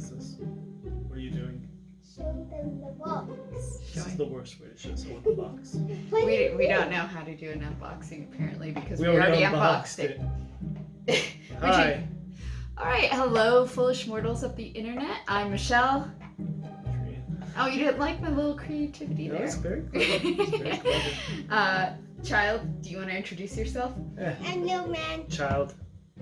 is this? What are you doing? Show them the box. This is the worst way to show someone the box. We don't know how to do an unboxing apparently because we already unboxed it. Hi. Alright, hello foolish mortals of the internet. I'm Michelle. Oh, you didn't like my little creativity there? That was very clever. It's very clever. Child, do you want to introduce yourself? And no man. Child.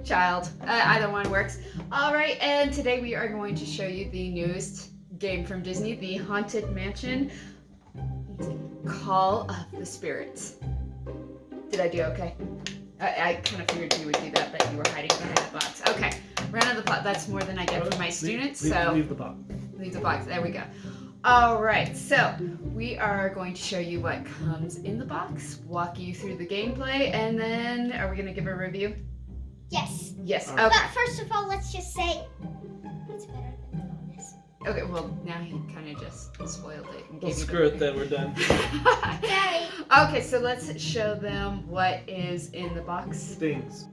Either one works. Alright, and today we are going to show you the newest game from Disney, the Haunted Mansion Call of the Spirits. Did I do okay? I kind of figured you would do that, but you were hiding behind the box. Okay, ran out of the pot. That's more than I get from my students, so... Leave the box. Leave the box. There we go. Alright, so we are going to show you what comes in the box, walk you through the gameplay, and then are we going to give a review? Yes. Yes, Alright. okay. But first of all, let's just say it's better than the bonus. Okay, well, now he kind of just spoiled it. And Well, gave you screw the it then. We're done. Sorry. Okay, so let's show them what is in the box. Things.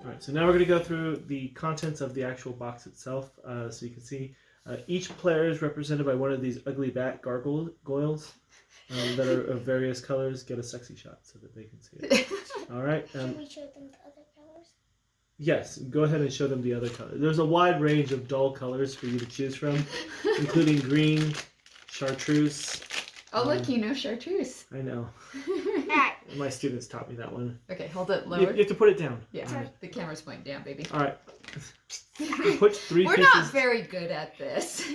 Alright, so now we're going to go through the contents of the actual box itself. So you can see each player is represented by one of these ugly bat gargoyles that are of various colors. Get a sexy shot so that they can see it. Alright. Should we show them the other colors? Yes, go ahead and show them the other colors. There's a wide range of dull colors for you to choose from, including green, chartreuse. Oh, look, you know chartreuse. I know. Alright. My students taught me that one. Okay, hold it You lower. have to put it down. Yeah, Alright. the camera's pointing down, baby. Alright. Put three We're pieces. not very good at this.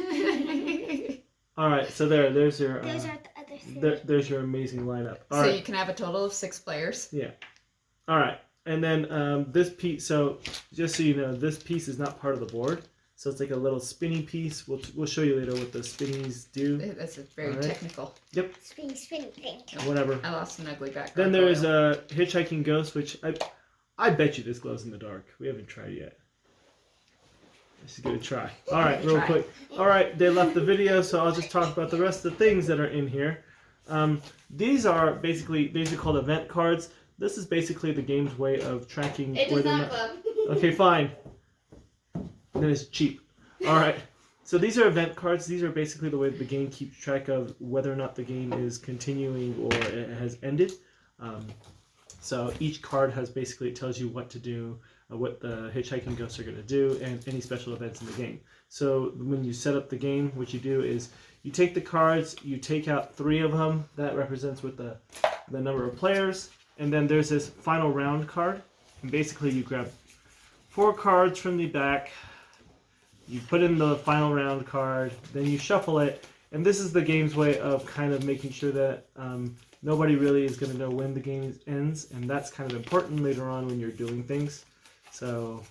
Alright, so there's your Those are the other things. there's your amazing lineup. So Alright. you can have a total of 6 players. Yeah. Alright. And then this piece, so just so you know, this piece is not part of the board. So it's like a little spinny piece. We'll show you later what the spinnies do. That's very Alright. technical. Yep. Spinny thing. Whatever. I lost an ugly background. Then there's a hitchhiking ghost, which I bet you this glows in the dark. We haven't tried yet. Let's give it a try. All right, real quick. All right, they left the video, so I'll just talk about the rest of the things that are in here. These are called event cards. This is basically the game's way of tracking whether or not. Okay, fine. Then it's cheap. All right. So these are event cards. These are basically the way the game keeps track of whether or not the game is continuing or it has ended. So each card has basically, it tells you what to do, what the hitchhiking ghosts are going to do, and any special events in the game. So when you set up the game, what you do is you take the cards, you take out 3 of them. That represents with the number of players. And then there's this final round card. And basically you grab 4 cards from the back, you put in the final round card, then you shuffle it. And this is the game's way of kind of making sure that nobody really is going to know when the game ends. And that's kind of important later on when you're doing things. So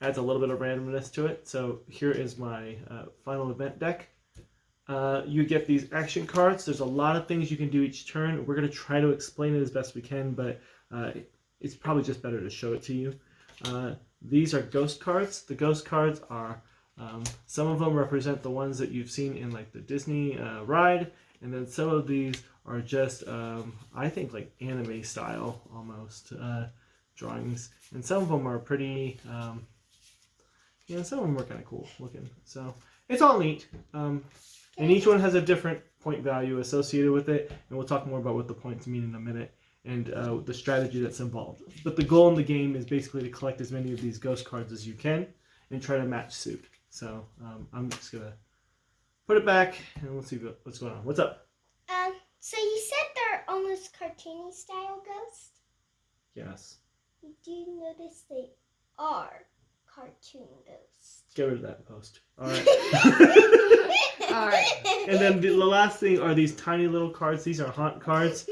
adds a little bit of randomness to it. So here is my final event deck. You get these action cards. There's a lot of things you can do each turn. We're going to try to explain it as best we can, but it's probably just better to show it to you. These are ghost cards. The ghost cards are, some of them represent the ones that you've seen in like the Disney ride, and then some of these are just, I think like anime style almost drawings, and some of them are pretty, some of them are kind of cool looking. So it's all neat. And each one has a different point value associated with it, and we'll talk more about what the points mean in a minute, and the strategy that's involved. But the goal in the game is basically to collect as many of these ghost cards as you can, and try to match suit. So I'm just going to put it back, and let's see what's going on. What's up? So you said they're almost cartoony style ghosts? Yes. Do you notice they are cartoon ghosts? Get rid of that post. All right. All right. And then the last thing are these tiny little cards. These are haunt cards.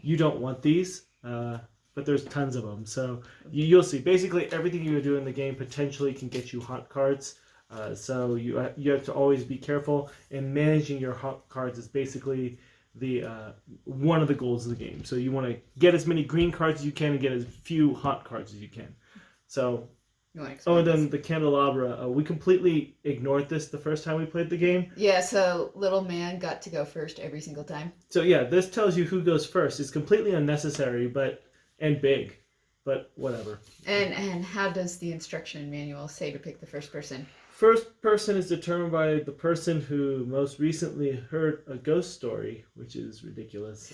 You don't want these, but there's tons of them. So you'll see. Basically, everything you do in the game potentially can get you haunt cards. So you have to always be careful. And managing your haunt cards is basically the one of the goals of the game. So you want to get as many green cards as you can and get as few haunt cards as you can. So. Oh, and then the candelabra. We completely ignored this the first time we played the game. Yeah, so little man got to go first every single time. So yeah, this tells you who goes first. It's completely unnecessary, and big. but whatever. And how does the instruction manual say to pick the first person? First person is determined by the person who most recently heard a ghost story, which is ridiculous.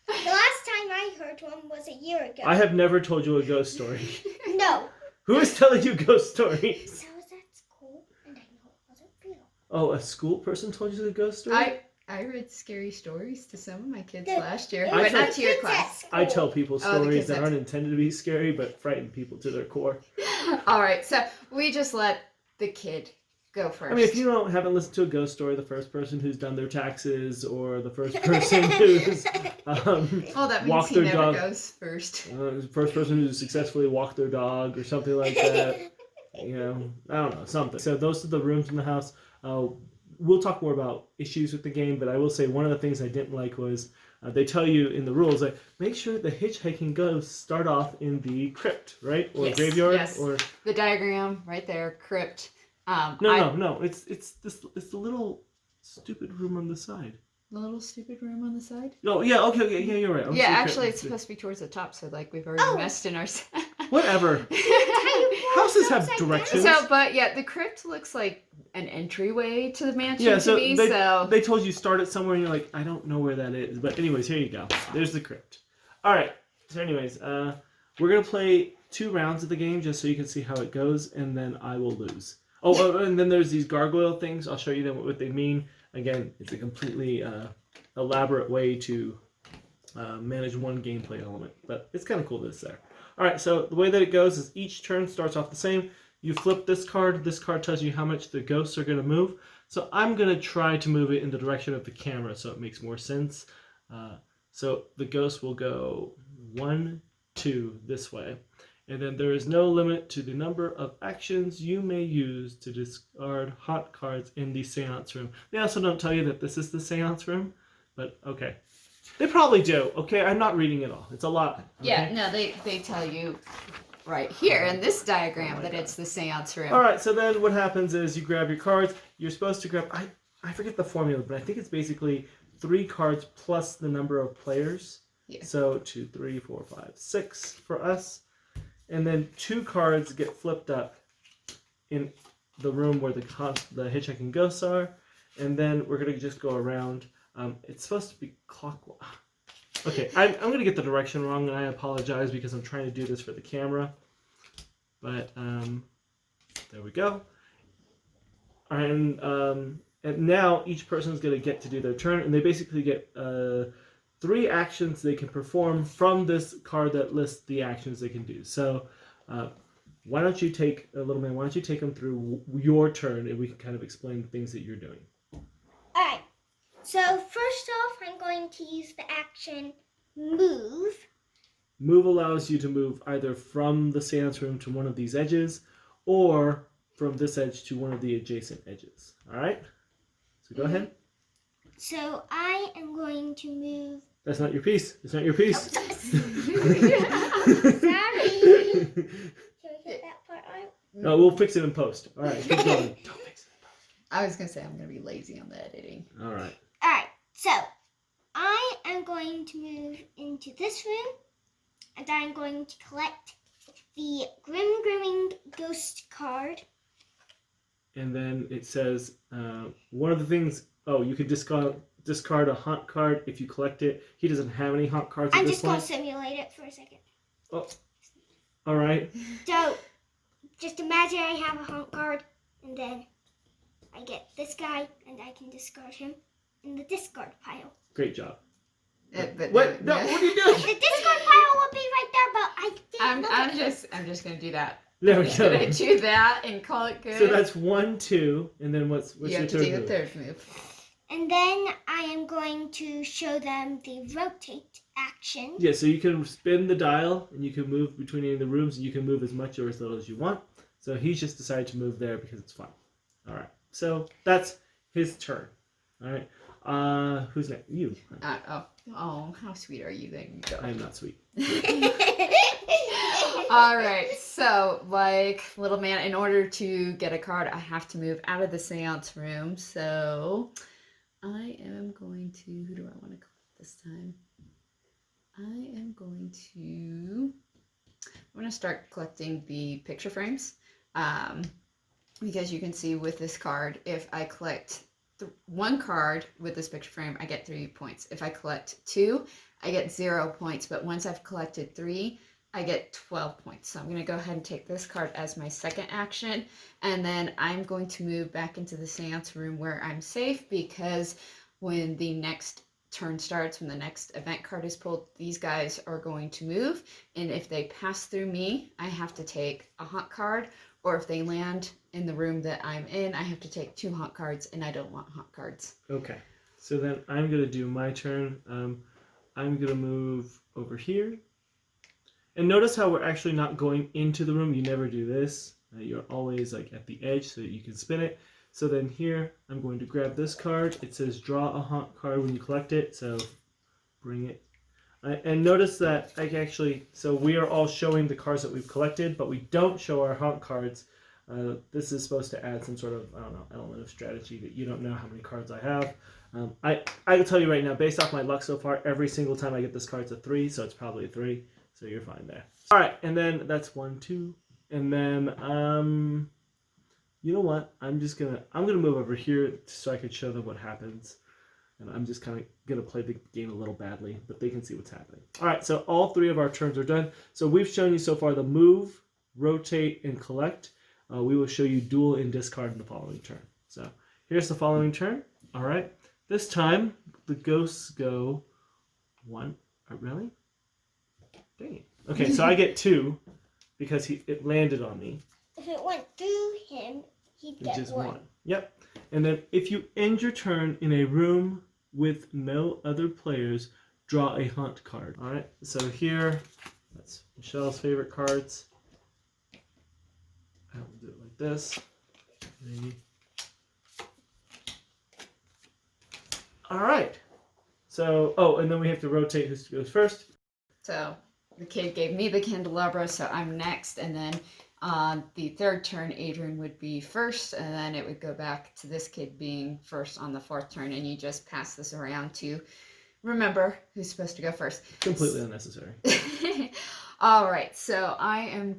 The last time I heard one was a year ago. I have never told you a ghost story. No. Who is telling you ghost stories? So I was at school, and I know it wasn't real. Oh, a school person told you the ghost story? I read scary stories to some of my kids The- last year, It I but was not told- to your kids at class. school. I tell people Oh, the stories kids that at- aren't intended to be scary, but frighten people to their core. All right, so we just let the kid go first. I mean, if you haven't listened to a ghost story, the first person who's done their taxes, or the first person who's well, that means walked he their never dog, goes first. the first person who successfully walked their dog, or something like that. I don't know, something. So those are the rooms in the house. We'll talk more about issues with the game, but I will say one of the things I didn't like was they tell you in the rules, like, make sure the hitchhiking ghosts start off in the crypt, right? Or Yes, graveyard, yes. or The diagram right there, crypt. no. It's the little stupid room on the side. The little stupid room on the side. Oh yeah, okay, yeah, you're right. Yeah, actually, it's supposed to be towards the top, so like we've already messed in our. Whatever. Houses have directions. So, but yeah, the crypt looks like an entryway to the mansion Yeah, to so me. they told you start it somewhere, and you're like, I don't know where that is. But anyways, here you go. There's the crypt. All right. So anyways, we're gonna play 2 rounds of the game just so you can see how it goes, and then I will lose. Oh, and then there's these gargoyle things. I'll show you them what they mean. Again, it's a completely elaborate way to manage one gameplay element, but it's kind of cool that it's there. All right, so the way that it goes is each turn starts off the same. You flip this card. This card tells you how much the ghosts are going to move. So I'm going to try to move it in the direction of the camera so it makes more sense. So the ghost will go 1, 2 this way. And then there is no limit to the number of actions you may use to discard hot cards in the seance room. They also don't tell you that this is the seance room, but okay. They probably do, okay? I'm not reading it all. It's a lot. Okay? Yeah, no, they tell you right here in this diagram that it's the seance room. All right, so then what happens is you grab your cards. You're supposed to grab, I forget the formula, but I think it's basically 3 cards plus the number of players. Yeah. So 2, 3, 4, 5, 6 for us. And then 2 cards get flipped up in the room where the hitchhiking ghosts are. And then we're going to just go around. It's supposed to be clockwise. Okay, I'm going to get the direction wrong, and I apologize because I'm trying to do this for the camera. But there we go. And now each person is going to get to do their turn, and they basically get 3 actions they can perform from this card that lists the actions they can do. So why don't you take, little man, why don't you take them through your turn, and we can kind of explain the things that you're doing. Alright, so first off, I'm going to use the action move. Move allows you to move either from the seance room to one of these edges, or from this edge to one of the adjacent edges. All right? So go ahead. So I am going to move. That's not your piece. It's not your piece. Sorry. Should we get that part out? No, we'll fix it in post. All right, keep going. Don't fix it. I was gonna say I'm gonna be lazy on the editing. All right. Alright, so I am going to move into this room, and I'm going to collect the Grim Ghost card. And then it says one of the things. Oh, you could discard a haunt card if you collect it. He doesn't have any haunt cards at I'm this just going point. to simulate it for a second. Oh. All right. So, just imagine I have a haunt card, and then I get this guy, and I can discard him in the discard pile. Great job. But What? No, what are you doing? The discard pile will be right there, but I didn't look at it. I'm just gonna do that. There we I'm gonna go. do that and call it good. So that's 1, 2, and then what's you your have to third do the move? third move. And then I am going to show them the rotate action. Yeah, so you can spin the dial, and you can move between any of the rooms, and you can move as much or as little as you want. So he's just decided to move there because it's fun. All right, so that's his turn. All right, who's next? You. Oh, how sweet are you? There you go. I am not sweet. All right, so like little man, in order to get a card, I have to move out of the seance room. So I am going to, who do I want to collect this time? I am going to I'm going to start collecting the picture frames. Because you can see with this card, if I collect one card with this picture frame, I get 3 points. If I collect 2, I get 0 points. But once I've collected 3, I get 12 points. So I'm going to go ahead and take this card as my second action. And then I'm going to move back into the seance room where I'm safe, because when the next turn starts, when the next event card is pulled, these guys are going to move. And if they pass through me, I have to take a haunt card. Or if they land in the room that I'm in, I have to take 2 haunt cards, and I don't want haunt cards. Okay. So then I'm going to do my turn. I'm going to move over here. And notice how we're actually not going into the room. You never do this. You're always like at the edge so that you can spin it. So then here, I'm going to grab this card. It says draw a haunt card when you collect it. So bring it. And notice that so we are all showing the cards that we've collected, but we don't show our haunt cards. This is supposed to add some sort of, I don't know, element of strategy that you don't know how many cards I have. I can tell you right now, based off my luck so far, every single time I get this card's a 3, so it's probably a 3. So you're fine there. All right, and then that's 1, 2, and then you know what? I'm gonna move over here so I could show them what happens. And I'm just kind of going to play the game a little badly, but they can see what's happening. All right, so all 3 of our turns are done. So we've shown you so far the move, rotate, and collect. We will show you duel and discard in the following turn. So here's the following turn. All right. This time, the ghosts go 1. Really? Dang it. Okay, so I get 2 because it landed on me. If it went through him, he'd get Just 1. Yep. And then if you end your turn in a room with no other players, draw a haunt card. All right. So here, that's Michelle's favorite cards. I will do it like this. Maybe. All right. So, and then we have to rotate who goes first. So the kid gave me the candelabra, so I'm next, and then on the third turn, Adrian would be first, and then it would go back to this kid being first on the 4th turn, and you just pass this around to remember who's supposed to go first. Completely unnecessary. All right, so I am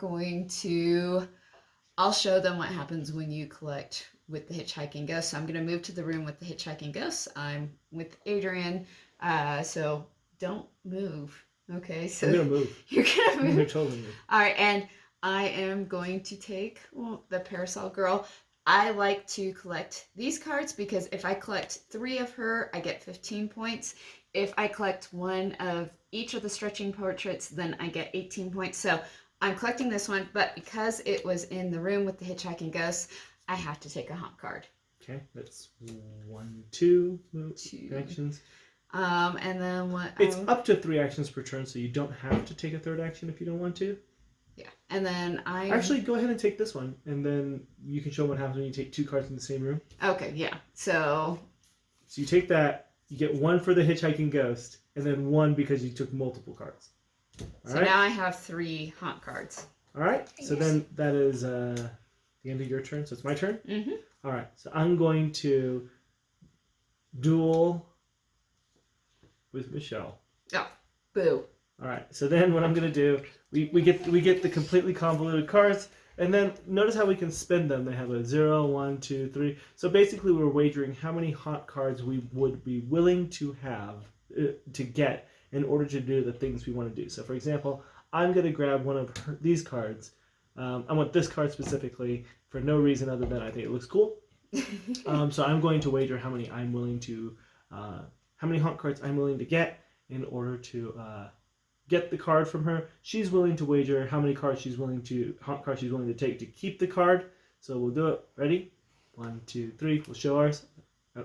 I'll show them what happens when you collect with the hitchhiking ghost. So I'm going to move to the room with the hitchhiking ghost. I'm with Adrian, so don't move. Okay, so I'm going to move. You're going to move? You're totally move. All right, and I am going to take the Parasol Girl. I like to collect these cards because if I collect 3 of her, I get 15 points. If I collect 1 of each of the stretching portraits, then I get 18 points. So I'm collecting this one, but because it was in the room with the hitchhiking ghosts, I have to take a haunt card. Okay, that's 1, 2 actions. And then what? It's up to 3 actions per turn, so you don't have to take a 3rd action if you don't want to. Yeah, and then Actually, go ahead and take this one, and then you can show what happens when you take 2 cards in the same room. Okay, yeah. So you take that, you get 1 for the hitchhiking ghost, and then 1 because you took multiple cards. All right? Now I have 3 haunt cards. All right, so then that is the end of your turn, so it's my turn? Mm-hmm. All right, so I'm going to duel with Michelle. Oh, boo. All right, so then what I'm going to do, we get the completely convoluted cards, and then notice how we can spin them. They have a 0, 1, 2, 3. So basically we're wagering how many haunt cards we would be willing to have, to get, in order to do the things we want to do. So for example, I'm going to grab one of these cards. I want this card specifically for no reason other than I think it looks cool. So I'm going to wager how many how many haunt cards I'm willing to get in order to get the card from her. She's willing to wager how many haunt cards she's willing to take to keep the card. So we'll do it. Ready? 1, 2, 3. We'll show ours. Oh.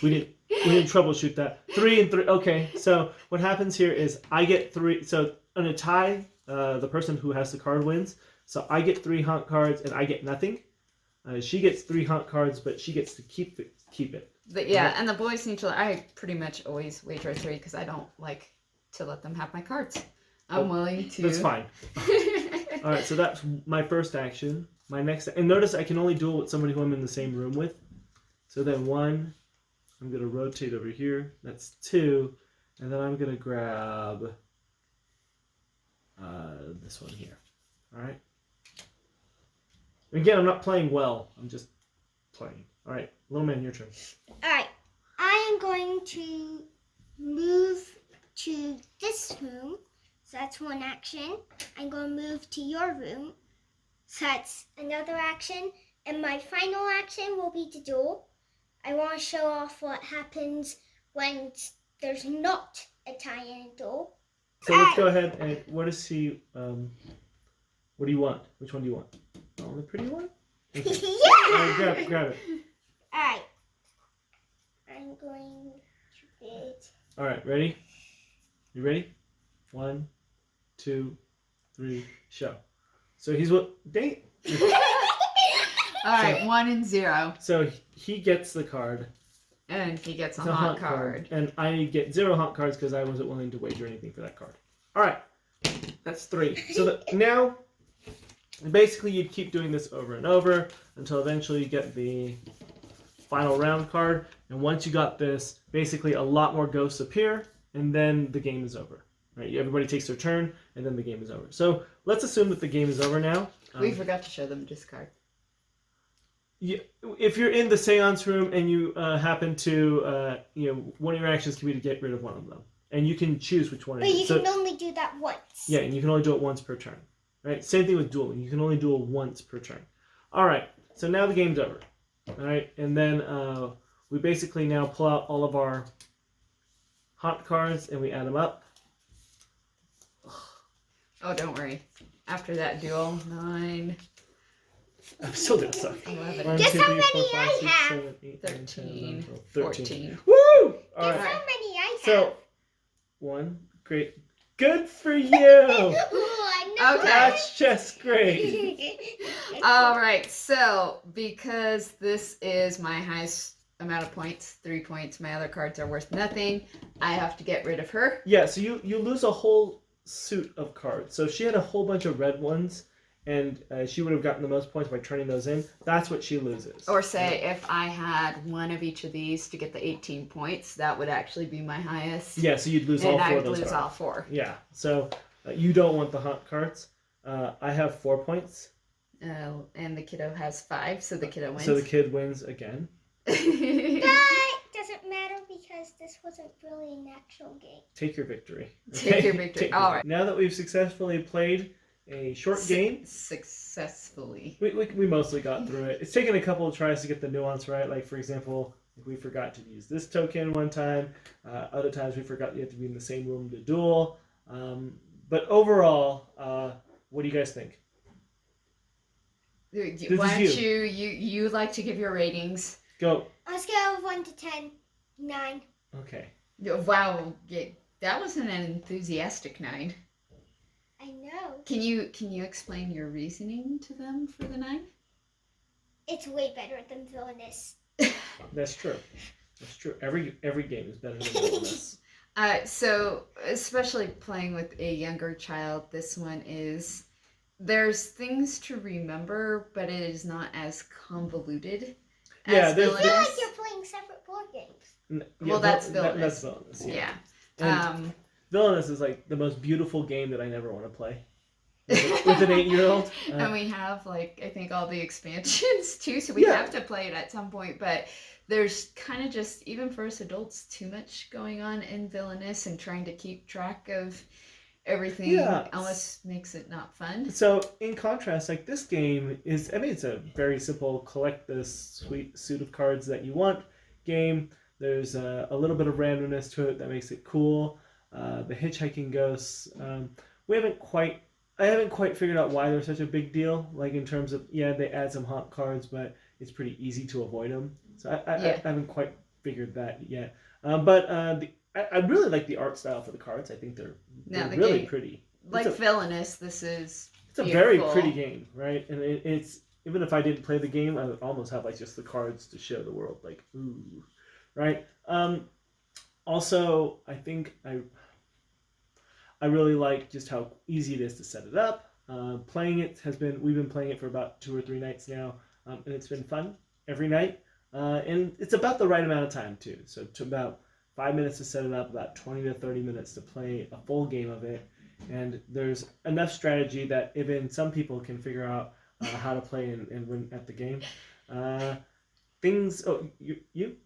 We didn't troubleshoot that. 3 and 3. Okay. So what happens here is I get 3. So in a tie, the person who has the card wins. So I get 3 haunt cards and I get nothing. She gets 3 haunt cards, but she gets to keep it. But yeah, and the boys need to. I pretty much always wager 3 because I don't like to let them have my cards. I'm willing to. That's fine. All right, so that's my first action. My next, and notice I can only duel with somebody who I'm in the same room with. So then 1, I'm gonna rotate over here. That's 2, and then I'm gonna grab. this one here. All right. Again, I'm not playing well. I'm just playing. All right, little man, your turn. All right. I am going to move to this room. So that's one action. I'm going to move to your room. So that's another action. And my final action will be to duel. I want to show off what happens when there's not a tie in a duel. So let's go ahead and what is he? What do you want? Which one do you want? Oh, the pretty one? Okay. Yeah! Grab it. Alright. I'm going to get... Alright, ready? You ready? 1, 2, 3, show. So he's what? Date? Alright, 1 and 0. So he gets the card. And he gets a It's haunt card. And I get 0 haunt cards because I wasn't willing to wager anything for that card. Alright. That's 3. So now, basically you'd keep doing this over and over until eventually you get the final round card. And once you got this, basically a lot more ghosts appear, and then the game is over. Right? Everybody takes their turn, and then the game is over. So let's assume that the game is over now. We forgot to show them this card. If you're in the seance room and you happen to, one of your actions can be to get rid of one of them. And you can choose which one it is. But you can only do that once. Yeah, and you can only do it once per turn. Right? Same thing with dueling. You can only duel once per turn. Alright, so now the game's over. Alright, and then we basically now pull out all of our haunt cards and we add them up. Oh, don't worry. After that duel, 9... I'm still gonna suck. 11. Guess how many I have? 7, 8, 9, 10, 13, 11, 14. Woo! Guess Alright. how many I have? So, 1. Great. Good for you! I know. Okay. That's just great. Alright, so because this is my highest amount of points, 3 points, my other cards are worth nothing, I have to get rid of her. Yeah, so you lose a whole suit of cards. So if she had a whole bunch of red ones, and she would have gotten the most points by turning those in, that's what she loses. Or say if I had one of each of these to get the 18 points, that would actually be my highest. Yeah, so you'd lose all and 4 I of would those lose cards. all 4. Yeah, so you don't want the haunt cards. I have 4 points. And the kiddo has 5, so the kiddo wins. So the kid wins again. But doesn't matter because this wasn't really an actual game. Take your victory. Take your victory. All right. Now that we've successfully played a short game. Successfully. We mostly got through it. It's taken a couple of tries to get the nuance right. Like, for example, we forgot to use this token one time. Other times we forgot you have to be in the same room to duel. But overall, what do you guys think? Why don't you like to give your ratings? Go. On a scale of 1 to 10, 9. Okay. Wow, that wasn't an enthusiastic 9. I know. Can you explain your reasoning to them for the 9? It's way better than Villainous. That's true. That's true. Every game is better than this. So, especially playing with a younger child, this one is... There's things to remember, but it is not as convoluted as Villainous. I feel like you're playing separate board games. Well, that's Villainous. That's Villainous, yeah. And, Villainous is like the most beautiful game that I never want to play. With an 8-year-old. And we have, like, I think all the expansions, too, so we have to play it at some point, but there's kind of just, even for us adults, too much going on in Villainous, and trying to keep track of everything almost makes it not fun. So, in contrast, like, this game is, I mean, it's a very simple collect this sweet suit of cards that you want game. There's a little bit of randomness to it that makes it cool. The hitchhiking ghosts, I haven't quite figured out why they're such a big deal. Like, in terms of, they add some haunt cards, but it's pretty easy to avoid them. So I haven't quite figured that yet. But I really like the art style for the cards. I think they're really pretty. Like Villainous, this is It's a very pretty game, right? And it's, even if I didn't play the game, I would almost have, like, just the cards to show the world. Like, ooh, right? Also, I think I really like just how easy it is to set it up. Playing it we've been playing it for about 2 or 3 nights now, and it's been fun every night. And it's about the right amount of time too. So, to about 5 minutes to set it up, about 20 to 30 minutes to play a full game of it. and there's enough strategy that even some people can figure out how to play and win at the game. Things. Oh, you.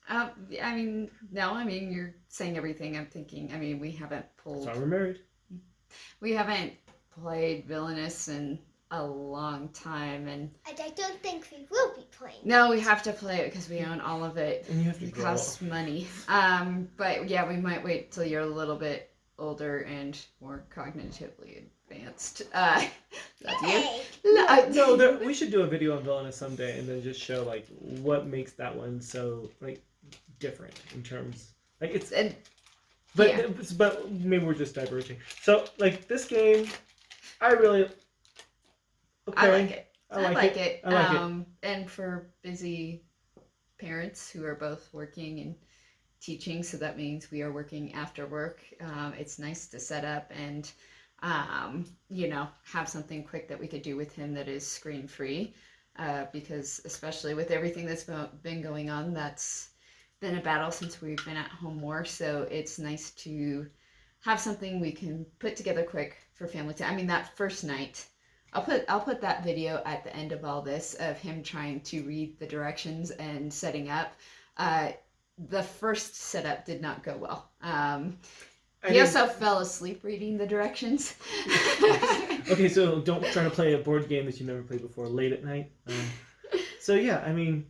I mean, no. I mean, you're saying everything I'm thinking. I mean, we haven't pulled. So we're married. We haven't played Villainous in a long time, and I don't think we will be playing. no, we have to play it because we own all of it. And you have to It grow costs up. money. But yeah, we might wait till you're a little bit older and more cognitively advanced. Love you. Hey. No, we should do a video on Villainous someday, and then just show like what makes that one so like different in terms like it's. And But yeah. but maybe we're just diverging. So like this game, I really. Okay. I like it. I like it. I like it. And for busy parents who are both working and teaching, so that means we are working after work. It's nice to set up and, have something quick that we could do with him that is screen free. Because especially with everything that's been going on, that's been a battle since we've been at home more. So it's nice to have something we can put together quick for family time. I mean, that first night. I'll put that video at the end of all this of him trying to read the directions and setting up. The first setup did not go well. He also fell asleep reading the directions. Okay, so don't try to play a board game that you never played before late at night. So yeah, I mean,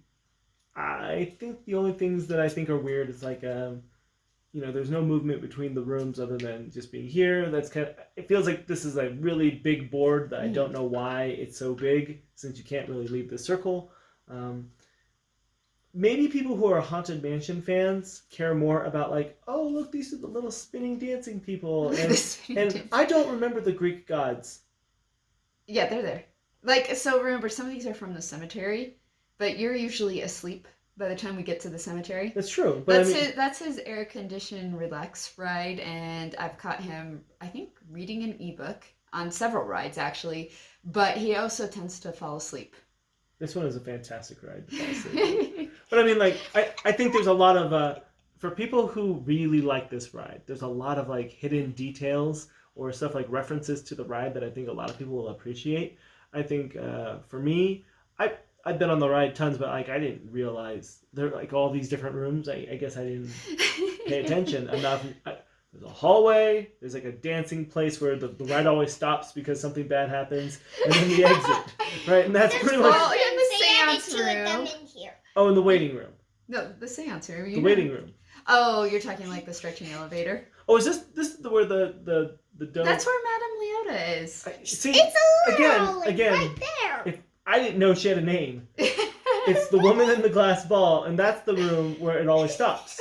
I think the only things that I think are weird is like there's no movement between the rooms other than just being here. That's it feels like this is a really big board that I don't know why it's so big since you can't really leave the circle. Maybe people who are Haunted Mansion fans care more about like, oh look, these are the little spinning dancing people, and I don't remember the Greek gods. Yeah, they're there. Like, so remember, some of these are from the cemetery, but you're usually asleep by the time we get to the cemetery. That's true. But that's his air-conditioned relax ride, and I've caught him, I think, reading an ebook on several rides, actually, but he also tends to fall asleep. This one is a fantastic ride to fall asleep. But I mean, like, I think there's a lot of, for people who really like this ride, there's a lot of, like, hidden details or stuff like references to the ride that I think a lot of people will appreciate. I think, for me, I've been on the ride tons, but like I didn't realize there are like all these different rooms. I guess I didn't pay attention enough. There's a hallway. There's like a dancing place where the ride always stops because something bad happens, and then the exit, right? And that's pretty much. Well, in the seance Two of them room. in here. Oh, in the waiting room. No, the seance room. The waiting room. Oh, you're talking like the stretching elevator. Oh, is this where the dome? That's where Madame Leota is. See, It's a little, again. right there. I didn't know she had a name. It's the woman in the glass ball, and that's the room where it always stops,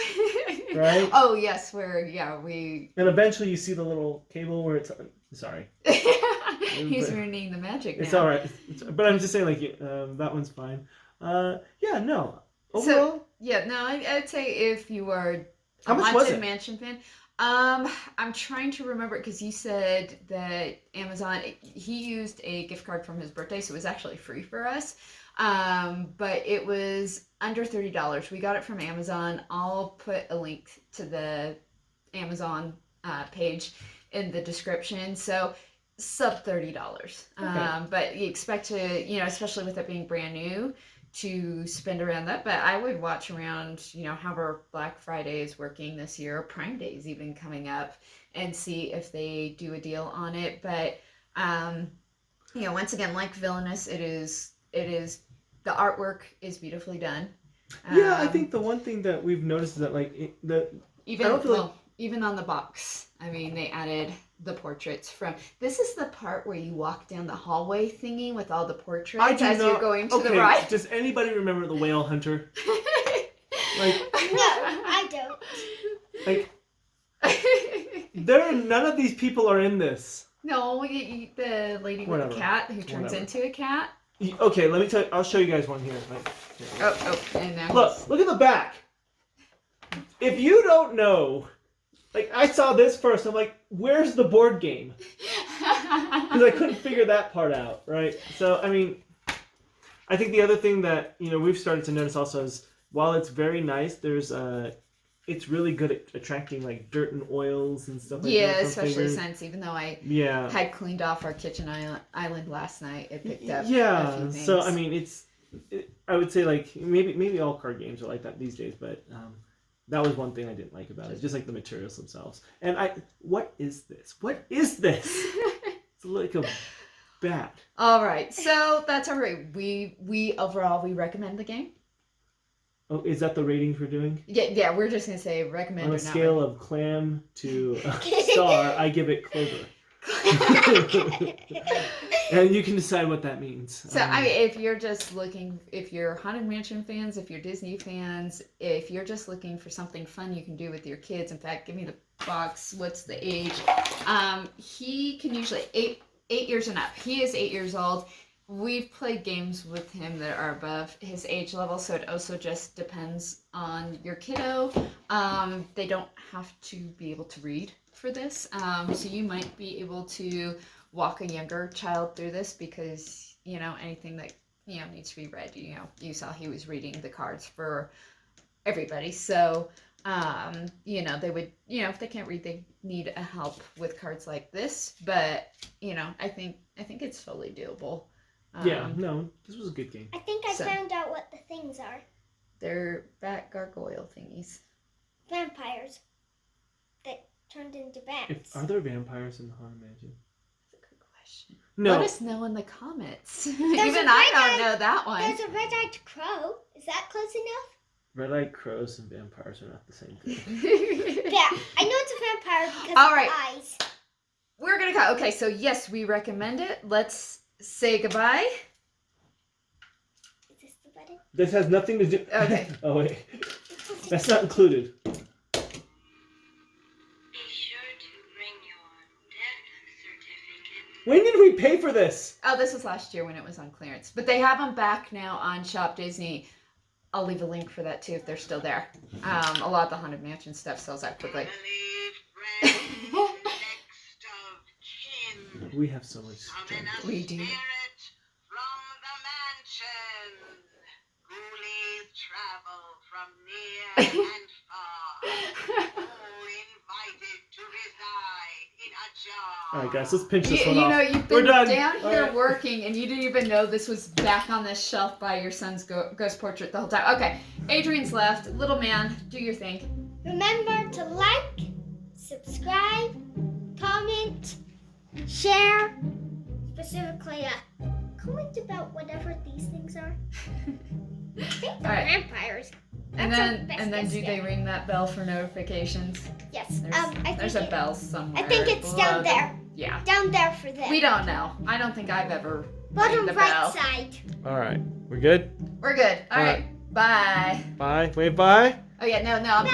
right? Oh yes, where And eventually you see the little cable where it's. Sorry. He's ruining the magic now. It's all right, but I'm just saying, like, that one's fine. Yeah, no. Overall, So yeah, no, I'd say if you are How a much was Haunted it? Mansion fan. I'm trying to remember because you said that Amazon, he used a gift card from his birthday, so it was actually free for us. But it was under $30. We got it from Amazon. I'll put a link to the Amazon page in the description. So sub $30. Okay. But you expect to, especially with it being brand new, to spend around that. But I would watch around, however Black Friday is working this year, or Prime Day is even coming up, and see if they do a deal on it. But once again, like Villainous, it is the artwork is beautifully done. Yeah, I think the one thing that we've noticed is that like even on the box, I mean, they added the portraits from. This is the part where you walk down the hallway thingy with all the portraits you're going to the ride. Does anybody remember the Whale Hunter? Like, No, I don't. like none of these people are in this. No, the lady with the cat who turns into a cat. Okay, let me tell you. I'll show you guys one here. Like, here. And now Look at the back. If you don't know, like I saw this first, I'm like, where's the board game? Because I couldn't figure that part out, right? So I mean, I think the other thing that we've started to notice also is while it's very nice, there's it's really good at attracting like dirt and oils and stuff like Yeah, that. especially since even though I had cleaned off our kitchen island last night, it picked up a few things. So I mean, I would say like maybe all card games are like that these days, but that was one thing I didn't like about it, just like the materials themselves. And what is this? What is this? It's like a bat. All right, so that's our rate. We overall we recommend the game. Oh, is that the ratings we're doing? Yeah, we're just gonna say recommend. On a scale of clam to star, I give it Clover. And you can decide what that means. So I mean, if you're just looking, if you're Haunted Mansion fans, if you're Disney fans, if you're just looking for something fun you can do with your kids. In fact, give me the box. What's the age? He can usually 8 years and up. He is 8 years old. We've played games with him that are above his age level, so it also just depends on your kiddo. They don't have to be able to read for this, so you might be able to walk a younger child through this because, you know, anything that, you know, needs to be read, you know, you saw he was reading the cards for everybody, so, you know, they would, you know, if they can't read, they need a help with cards like this, but, you know, I think it's totally doable. No, this was a good game. I think I found out what the things are. They're bat gargoyle thingies. Vampires that turned into bats. Are there vampires in the Haunted Mansion? That's a good question. No. Let us know in the comments. Even I don't know that one. There's a red-eyed crow. Is that close enough? Red-eyed crows and vampires are not the same thing. Yeah, I know it's a vampire because All of right. the eyes. We're going to go. Okay, so yes, we recommend it. Let's say goodbye. Is this the button? This has nothing to do... Okay. Oh, wait. That's not included. Be sure to bring your death certificate. When did we pay for this? Oh, this was last year when it was on clearance. But they have them back now on Shop Disney. I'll leave a link for that too if they're still there. A lot of the Haunted Mansion stuff sells out quickly. We have so much junk. We do. From the mansion, ghoulies travel from near and far. All invited to reside in a jar. All right, guys, let's pinch this one You off. know, you've We're been done. down All here right. working and you didn't even know this was back on this shelf by your son's ghost portrait the whole time. Okay, Adrian's left. Little man, do your thing. Remember to like, subscribe, comment, share. Specifically, comment about whatever these things are. I think they're All right. vampires. And That's our then best do guess they yet. ring that bell for notifications? Yes. There's a bell somewhere. I think it's below down the- there. Yeah. Down there for them. We don't know. I don't think I've ever Bottom rang the right bell. side. All right, we're good? We're good. All All right. Bye. Bye. Wait, bye? Oh yeah, no, I'm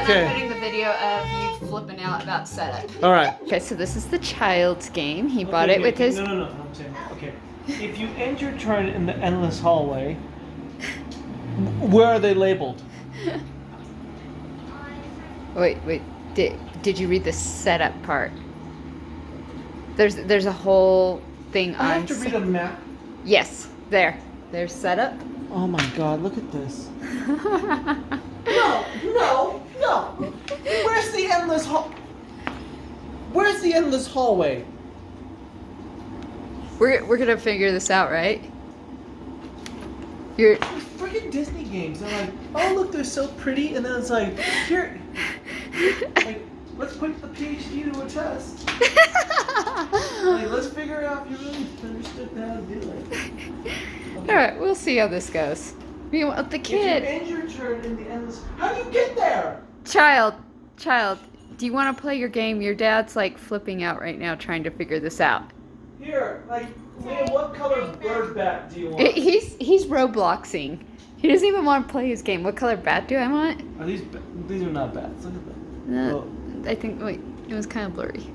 Okay. putting the video of you flipping out about setup. All right. Okay, so this is the child's game. He bought Okay, it with his. No, I'm saying, okay. If you end your turn in the endless hallway, where are they labeled? Wait. Did you read the setup part? There's a whole thing on. I have to read a map. Yes, there's setup. Oh my God! Look at this. No. Where's the endless hall? Where's the endless hallway? We're gonna figure this out, right? You're. Freaking Disney games. They're like, oh look, they're so pretty, and then it's like, here, like, let's put the PhD to a test. Like, let's figure out if you really understood how to do it. Okay. All right, we'll see how this goes. You want the If kid? you end your turn in the endless, how do you get there? Child, do you want to play your game? Your dad's like flipping out right now trying to figure this out. Here, like, Liam, what color bird bat do you want? He's Robloxing. He doesn't even want to play his game. What color bat do I want? Are these are not bats. Look at them. No, I think, wait, it was kind of blurry.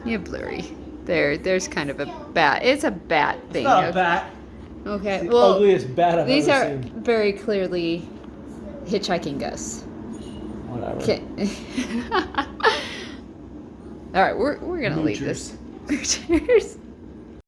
Yeah, blurry. There's kind of a bat. It's a bat thing. It's not a bat. Okay, It's the well, ugliest bat I've these ever are seen. very clearly hitchhiking ghosts. Whatever. Okay. All right, we're gonna leave this. Moochers.